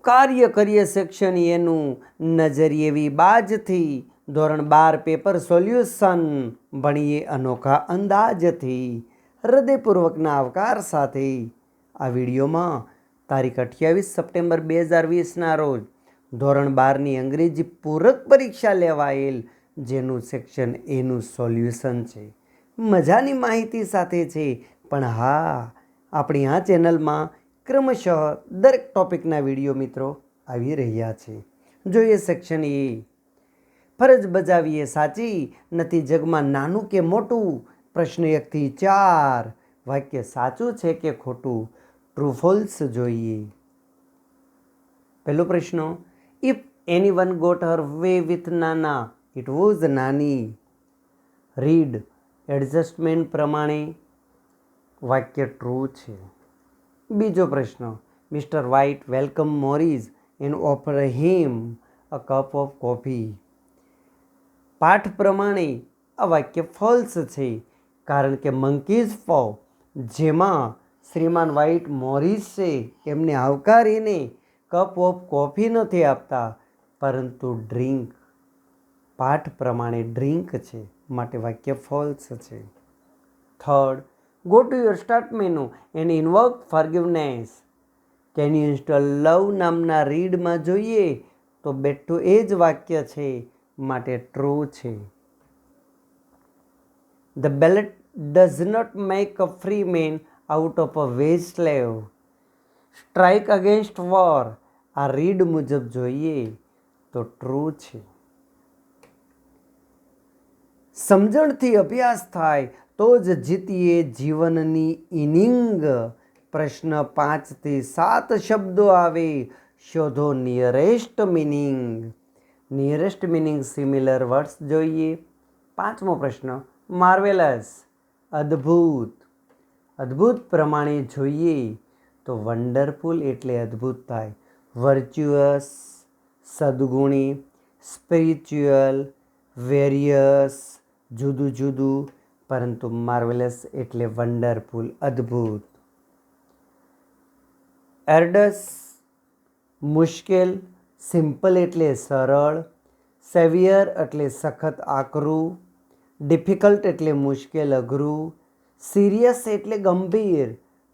કાર્ય કરીએ સેક્શન એનું નજરિયેવી બાજથી, ધોરણ 12 પેપર સોલ્યુશન ભણીએ અનોખા અંદાજથી, હૃદયપૂર્વકના આવકાર સાથે. આ વિડીયોમાં તારીખ 28 સપ્ટેમ્બર 2020ના રોજ ધોરણ 12ની અંગ્રેજી પૂરક પરીક્ષા લેવાયેલ જેનું સેક્શન એનું સોલ્યુશન છે. મજાની માહિતી સાથે છે. પણ હા, આપણી આ ચેનલમાં ક્રમશઃ દરેક ટોપિકના વિડીયો મિત્રો આવી રહ્યા છે. જોઈએ સેક્શન એ. ફરજ બજાવીએ સાચી, નથી જગમાં નાનું કે મોટું. પ્રશ્ન 1 થી 4. વાક્ય સાચું છે કે ખોટું, ટ્રુ ફોલ્સ જોઈએ. પહેલો પ્રશ્ન, if anyone got her way with Nana, it was Nani. Read adjustment પ્રમાણે વાક્ય ટ્રુ છે. બીજો પ્રશ્ન, mister White welcome Morris and offer him a cup of coffee. પાઠ પ્રમાણે આ વાક્ય ફોલ્સ છે, કારણ કે મંકીઝ ફો, જેમાં શ્રીમાન વ્હાઇટ મોરિસે એમને આવકારીને કપ ઓફ કોફી નથી આપતા, પરંતુ ડ્રિંક. પાઠ પ્રમાણે ડ્રિંક છે, માટે વાક્ય ફોલ્સ છે. Third, go to your start menu and invoke forgiveness. Can you install love નામના રીડમાં જોઈએ તો બેઠું એ જ વાક્ય છે, માટે ટ્રુ છે. The ballot does not make a free man out of a wage slave. Strike against war આ રીડ મુજબ જોઈએ તો ટ્રુ છે. સમજણથી અભ્યાસ થાય તો જ જીતીએ જીવનની ઇનિંગ. પ્રશ્ન 5 થી 7 શબ્દો આવે, શોધો nearest meaning. Nearest meaning similar words જોઈએ. 5મો પ્રશ્ન, માર્વેલસ અદ્ભુત. અદ્ભુત પ્રમાણે જોઈએ તો વન્ડરફુલ એટલે અદ્ભુત થાય. વર્ચ્યુઅસ સદગુણી, સ્પિરિચ્યુઅલ વેરિયસ જુદું જુદું, પરંતુ માર્વેલસ એટલે વન્ડરફુલ અદ્ભુત. એરડસ મુશ્કેલ, સિમ્પલ એટલે સરળ, સેવિયર એટલે સખત આકરું, ડિફિકલ્ટ એટલે મુશ્કેલ અઘરું, સિરિયસ એટલે ગંભીર,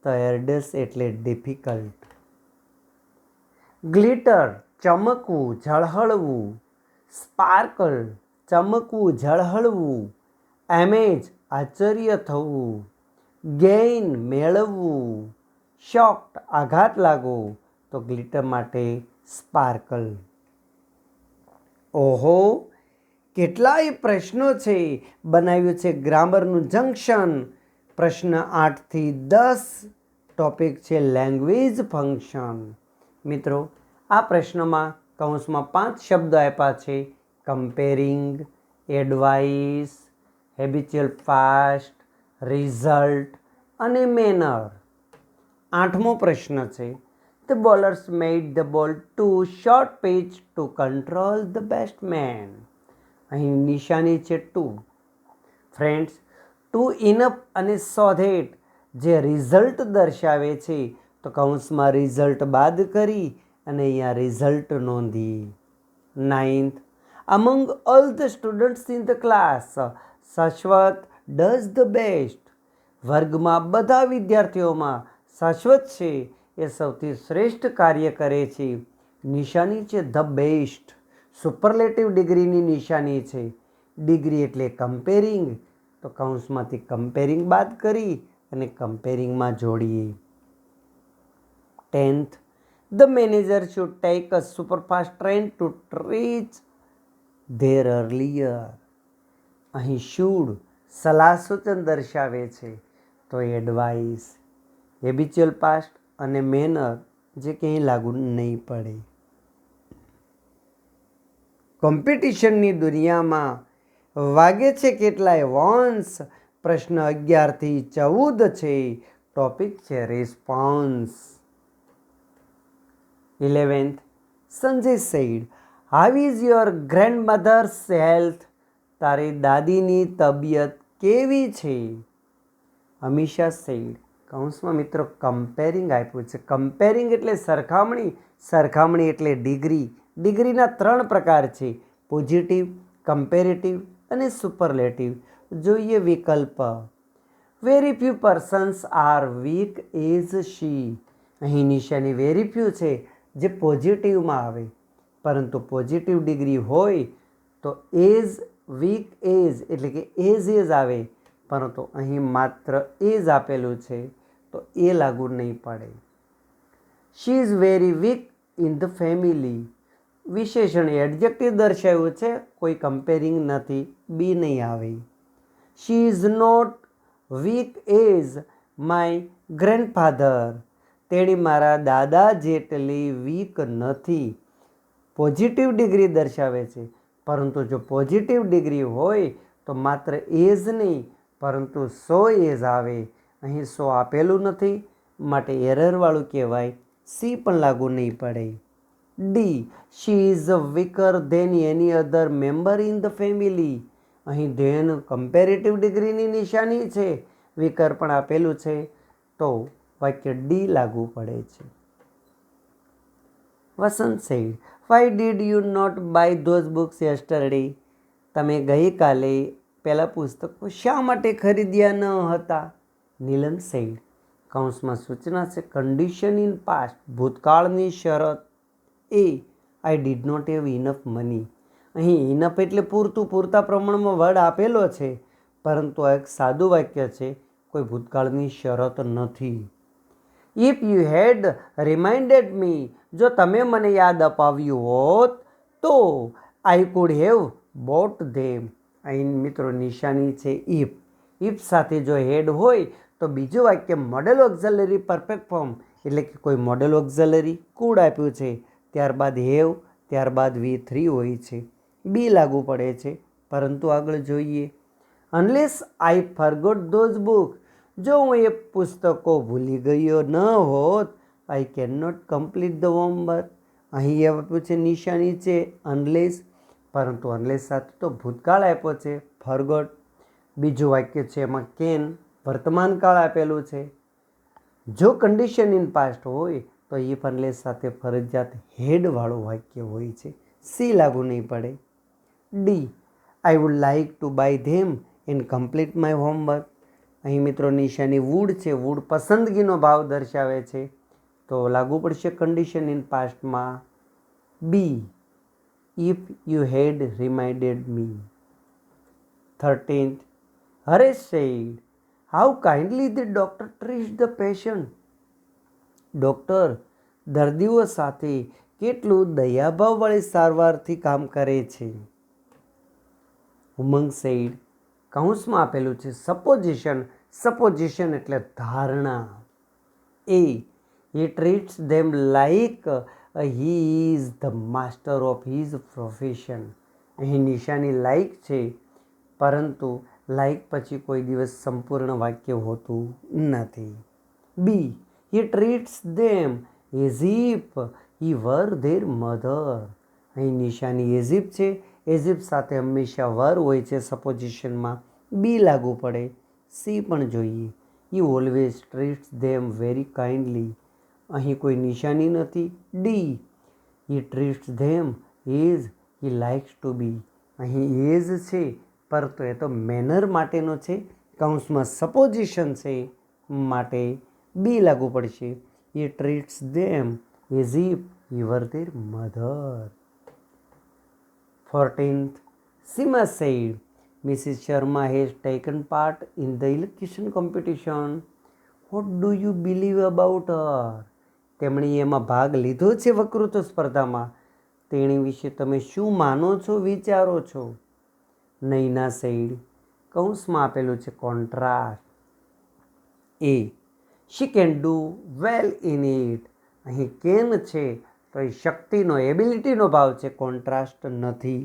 તો એરડસ એટલે ડિફિકલ્ટ. ગ્લિટર ચમકવું ઝળહળવું, સ્પાર્કલ ચમકવું ઝળહળવું, એમેજ આશ્ચર્ય થવું, ગેઇન મેળવવું, શોક્ડ આઘાત લાગવો, તો ગ્લિટર માટે સ્પાર્કલ. ઓહો, કેટલાય પ્રશ્નો છે. બનાવ્યું છે ગ્રામરનું જંકશન. પ્રશ્ન 8 થી 10 ટોપિક છે લેંગ્વેજ ફંક્શન. મિત્રો, આ પ્રશ્નમાં કૌંસમાં 5 શબ્દો આપ્યા છે. Comparing, advice, habitual past, result અને મેનર. 8મો પ્રશ્ન છે, the bowlers made the ball too short pitch to control the batsman. અહીં નિશાની છે ટુ. ફ્રેન્ડ્સ, ટુ ઇનફ અને સો ધેટ જે રિઝલ્ટ દર્શાવે છે, તો કૌંસમાં રિઝલ્ટ બાદ કરી અને અહીંયા રિઝલ્ટ નોંધી. 9th, among all the students in the class, શાશ્વત does the best. વર્ગમાં બધા વિદ્યાર્થીઓમાં શાશ્વત છે એ સૌથી શ્રેષ્ઠ કાર્ય કરે છે. નિશાની છે ધ બેસ્ટ. સુપરલેટિવ ડિગ્રીની નિશાની છે. ડિગ્રી એટલે કમ્પેરિંગ, તો કૌંસમાંથી કમ્પેરિંગ બાદ કરી અને કમ્પેરિંગમાં જોડીએ. 10th, the manager should take a superfast train to reach there earlier. અહીં should સલાહ સૂચન દર્શાવે છે, તો એડવાઇસ. હેબિચ્યુઅલ પાસ્ટ અને મેનર જે ક્યાંય લાગુ નહીં પડે. કોમ્પિટિશનની દુનિયામાં વાગે છે કેટલાય વોન્સ. પ્રશ્ન 11 થી 14 છે. ટોપિક છે response. 11th, Sanjay said, how is your grandmother's health? તારી દાદીની તબિયત કેવી છે? અમીષા સેડ, કૌંસમાં મિત્રો કમ્પેરિંગ આપ્યું છે. કમ્પેરિંગ એટલે સરખામણી, સરખામણી એટલે ડિગ્રી. ડિગ્રીના 3 પ્રકાર છે, પોઝિટિવ, કમ્પેરેટિવ અને સુપરલેટિવ. જોઈએ વિકલ્પ. Very few persons are weak as she. અહીં નિશાની વેરી ફ્યુ છે જે પોઝિટિવમાં આવે, પરંતુ પોઝિટિવ ડિગ્રી હોય તો એઝ, વીક એઝ એટલે કે એઝ આવે, પરંતુ અહીં માત્ર એઝ આપેલું છે તો એ લાગુ નહીં પડે. She is very weak in the family. વિશેષણ એડજેક્ટિવ દર્શાવ્યું છે, કોઈ કમ્પેરિંગ નથી, બી નહીં આવે. She is not weak as my grandfather. તેણી મારા દાદા જેટલી વીક નથી. પોઝિટિવ ડિગ્રી દર્શાવે છે, પરંતુ જો પોઝિટિવ ડિગ્રી હોય તો માત્ર એઝ નહીં પરંતુ સો એઝ આવે. અહીં સો આપેલું નથી, માટે એરરવાળું કહેવાય, સી પણ લાગુ નહીં પડે. D. She is weaker than any other member in the family. અહીં ધેન કમ્પેરેટિવ ડિગ્રીની નિશાની છે, વીકર પણ આપેલું છે, તો વાક્ય ડી લાગુ પડે છે. Vasant said, why did you not buy those books yesterday. તમે ગઈકાલે પેલા પુસ્તકો શા માટે ખરીદ્યા ન હતા? નીલમ સેડ, કૌંસમાં સૂચના છે, કન્ડિશન ઇન પાસ્ટ, ભૂતકાળની શરત. એ. I did not have enough money. અહીં ઇનફ એટલે પૂરતું, પૂરતા પ્રમાણમાં વર્ડ આપેલો છે, પરંતુ આ એક સાદું વાક્ય છે, કોઈ ભૂતકાળની શરત નથી. ઇફ યુ હેડ રિમાઇન્ડેડ મી. જો તમે મને યાદ અપાવ્યું હોત તો આઈ કુડ હેવ બોટ ધેમ. અહીં મિત્રો નિશાની છે ઇફ. ઇફ સાથે જો હેડ હોય તો બીજું વાક્ય મોડેલ ઓક્ઝલરી પરફેક્ટ ફોર્મ, એટલે કે કોઈ મોડેલ ઓક્ઝલરી કુડ આપ્યું છે, ત્યારબાદ હેવ, ત્યારબાદ V3 હોય છે, બી લાગુ પડે છે. પરંતુ આગળ જોઈએ. Unless I forgot those book. જો હું એ પુસ્તકો ભૂલી ગયો ન હોત, I can not complete the homework. અહીં એ આપ્યું છે નિશાની છે અનલેસ, પરંતુ અનલેસ સાથે તો ભૂતકાળ આપ્યો છે ફરગોટ. બીજું વાક્ય છે એમાં કેન, વર્તમાન કાળ આપેલું છે. જો કન્ડિશન ઇન પાસ્ટ હોય તો ઇફ અનલેસ સાથે ફરજિયાત હેડવાળું વાક્ય હોય છે, સી લાગુ નહીં પડે. D. I would like to buy them and complete my homework. અહીં મિત્રો નિશાની વુડ છે, વુડ પસંદગીનો ભાવ દર્શાવે છે, તો લાગુ પડશે કન્ડિશન ઇન પાસ્ટમાં. B. If you had reminded me. 13th. Haresh said, how kindly the doctor treats the patient. Doctor દર્દીઓ સાથે કેટલું દયાભાવવાળી સારવારથી કામ કરે છે. ઉમંગ સેડ, કૌંસમાં આપેલું છે સપોઝિશન. સપોઝિશન એટલે ધારણા. A. He treats them like he is the master of his profession. અહીં નિશાની લાઈક છે, પરંતુ લાઈક પછી કોઈ દિવસ સંપૂર્ણ વાક્ય હોતું નથી. B. He treats them as if he were their mother. અહીં નિશાની એઝ ઇફ છે, એઝ ઇફ સાથે હંમેશા વર હોય છે સપોઝિશનમાં, બી લાગુ પડે. સી પણ જોઈએ. He always treats them very kindly. અહીં કોઈ નિશાની નથી. D. He treats them as he likes to be. અહીં એઝ છે, પરંતુ એ તો મેનર માટેનો છે, કૌંસમાં સપોઝિશન છે, માટે બી લાગુ પડશે. He treats them as if he were their mother. 14th. Sima said, Mrs. Sharma has taken part in the elocution competition. What do you believe about her? તેમણે એમાં ભાગ લીધો છે વક્તૃત્વ સ્પર્ધામાં. તેણી વિશે તમે શું માનો છો, વિચારો છો? નૈના સેડ, કૌંસમાં આપેલું છે contrast. A. She can do well in it. અહીં કેન છે તો એ શક્તિનો, એબિલિટીનો ભાવ છે, કોન્ટ્રાસ્ટ નથી.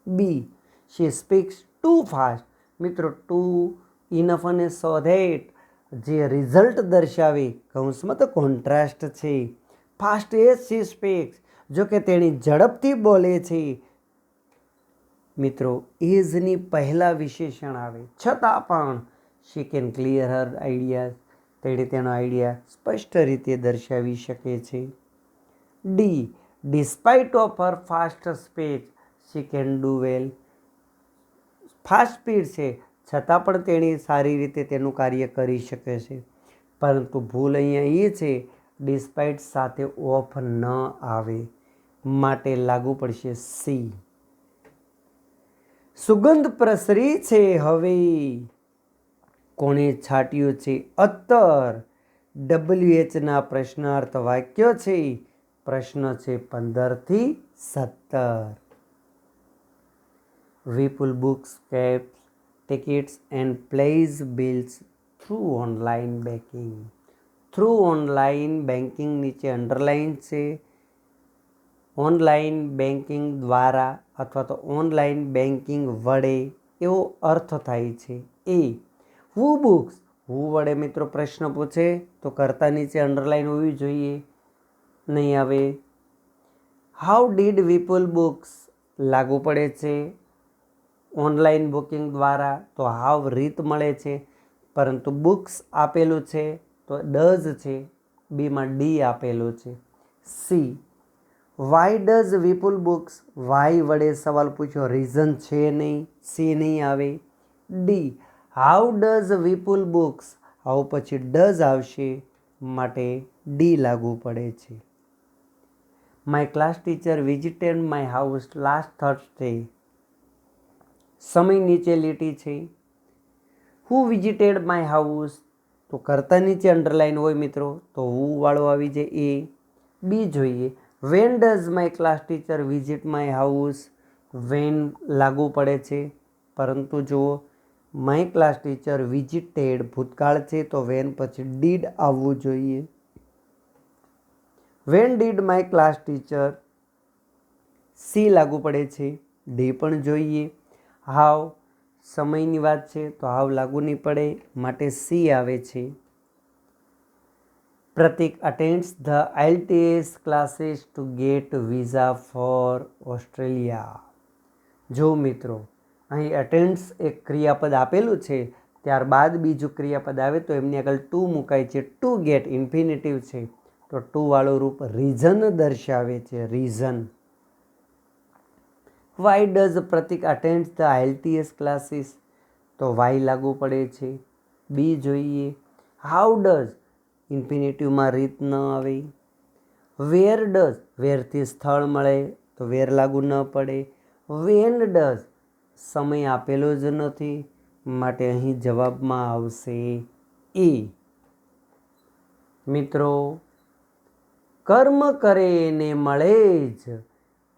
B. She speaks too fast. મિત્રો ટુ, ઇનફ અને સો ધેટ જે રિઝલ્ટ દર્શાવે, કૌંસમાં તો કોન્ટ્રાસ્ટ છે. ફાસ્ટ એઝ શી સ્પીક્સ, જો કે તેણી ઝડપથી બોલે છે. મિત્રો એઝની પહેલાં વિશેષણ આવે, છતાં પણ she can clear her ideas. તેણે તેનો આઈડિયા સ્પષ્ટ રીતે દર્શાવી શકે છે. D, despite of her fast speech she can do well. Fast speed છે છતાં પણ તેણે સારી રીતે તેનું કાર્ય કરી શકે છે. પરંતુ ભૂલ અહીંયા એ છે ડિસ્પાઇટ સાથે ઓફ ન આવે, માટે લાગુ પડશે સી. સુગંધ પ્રસરી છે હવે. કોણે છાંટ્યું છે અત્તર. WHના પ્રશ્નાર્થ વાક્ય છે. પ્રશ્ન છે 15 થી 17. We pull books, cabs, tickets and plays bills through online banking. Through online banking નીચે અંડરલાઇન છે. ઓનલાઈન બેન્કિંગ દ્વારા અથવા તો ઓનલાઈન બેન્કિંગ વડે એવો અર્થ થાય છે. એ હુ બુક્સ, હુ વડે મિત્રો પ્રશ્ન પૂછે તો કર્તા નીચે અંડરલાઇન હોવી જોઈએ, નહીં આવે. How did we pull books લાગુ પડે છે ઓનલાઈન બુકિંગ દ્વારા, તો હાવ રીત મળે છે, પરંતુ બુક્સ આપેલું છે તો ડઝ છે, બીમાં ડી આપેલું છે. C, why does we pull books, why વડે સવાલ પૂછ્યો, રીઝન છે નહીં, સી નહીં આવે. D, how does we pull books, how પછી ડઝ આવશે, માટે ડી લાગુ પડે છે. My class teacher visited my house last Thursday. સમય નીચે લીટી છે. હુ વિઝિટેડ માય હાઉસ, તો કર્તા નીચે અંડરલાઇન હોય મિત્રો તો હુ વાળો આવી જાય એ. બી જોઈએ, when does my class teacher visit my house, when લાગુ પડે છે, પરંતુ જુઓ માય ક્લાસ ટીચર વિઝિટેડ ભૂતકાળ છે તો વેન પછી ડીડ આવવું જોઈએ. When did my class teacher, C લાગુ પડે છે. ડી પણ જોઈએ. હાવ સમયની વાત છે તો હાવ લાગુ નહીં પડે, માટે સી આવે છે. Pratik attends the IELTS classes to get visa for Australia. જો મિત્રો અહીં અટેન્ડ્સ એક ક્રિયાપદ આપેલું છે, ત્યારબાદ બીજું ક્રિયાપદ આવે તો એમની આગળ ટુ મુકાય છે. ટુ ગેટ ઇન્ફિનિટિવ છે તો ટુ વાળું રૂપ રીઝન દર્શાવે છે, reason. Why does Pratik attends the IELTS classes, તો વાય લાગુ પડે છે. બી જોઈએ, હાઉ ડઝ ઇન્ફિનિટિવમાં રીત ન આવે. વેર ડઝ, વેરથી સ્થળ મળે તો વેર લાગુ ન પડે. વેન ડઝ સમય આપેલો જ નથી, માટે અહીં જવાબમાં આવશે એ. મિત્રો, કર્મ કરે ને મળે જ,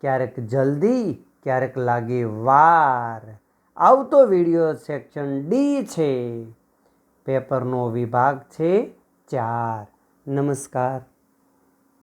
ક્યારેક જલ્દી ક્યારેક લાગે વાર. આવતો વિડીયો સેક્શન ડી છે. પેપરનો વિભાગ છે 4. નમસ્કાર.